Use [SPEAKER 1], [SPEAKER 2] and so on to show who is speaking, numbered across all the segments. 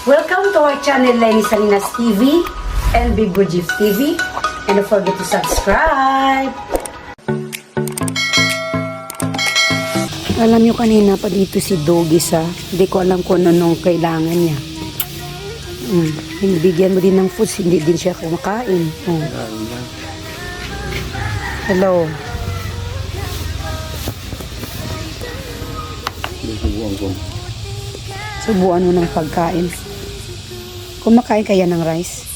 [SPEAKER 1] Welcome to our channel, Lenny Salinas TV and Big Bro Jeeves TV. And don't forget to subscribe. Alam nyo, kanina pa dito si Doggy sa, hindi ko alam kung anong kailangan niya. Bigyan mo din ng foods, hindi din siya kumakain. Hello. Subuan mo ng pagkain. Kumakain kaya ng rice?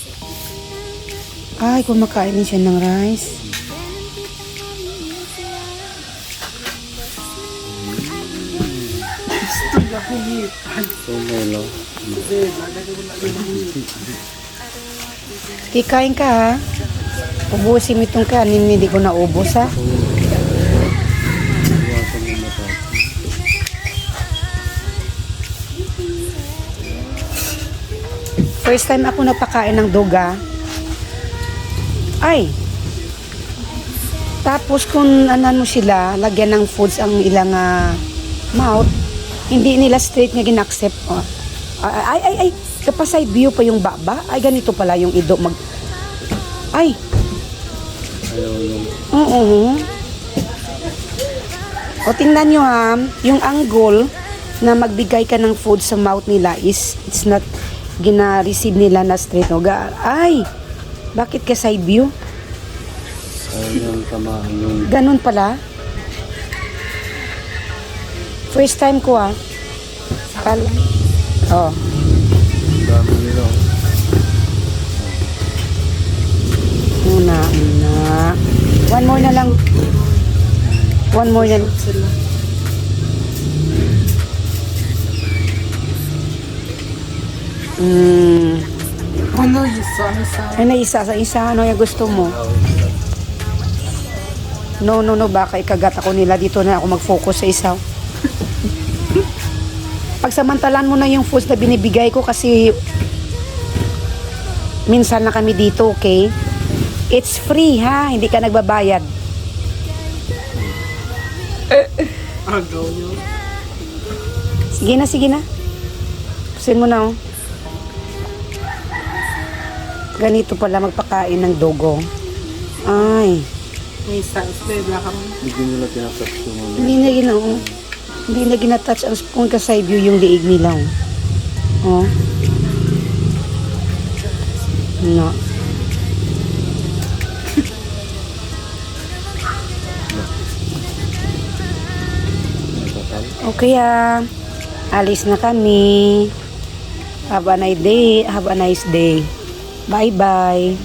[SPEAKER 1] Ay, kumakain din siya ng rice. Kikain ka ha. Ubusin mo itong kanin, hindi ko naubos ha. First time ako napakain ng duga. Ay. Tapos kung anan mo sila, lagyan ng foods ang ilang mouth, hindi nila straight nga gina-accept. Ay. Kapasay view pa yung baba. Ay, ganito pala yung ido mag... Ay. Oo. O, tingnan nyo ha, yung angle na magbigay ka ng food sa mouth nila is, it's not gina-receive nila na straight. No? Ay, bakit ka side view? Ganun pala. First time ko Oh. Una. One more na lang. One more na lang.
[SPEAKER 2] Ano isa?
[SPEAKER 1] Ay, na isa sa isa. Ano yung gusto mo? No. Baka ikagat ako nila. Dito na ako mag-focus sa isa. Pagsamantalan mo na yung foods na binibigay ko kasi minsan na kami dito, okay? It's free, ha? Hindi ka nagbabayad.
[SPEAKER 2] Agaw yun.
[SPEAKER 1] Sige na. Pusin mo na, oh. Ganito pala magpakain ng dogo. Ay.
[SPEAKER 2] May size ba? Baka mo.
[SPEAKER 1] Hindi na ginatouch ang spoon kasi view yung liig nila. Oh. No. Okay alis na kami. Have a nice day. Bye-bye.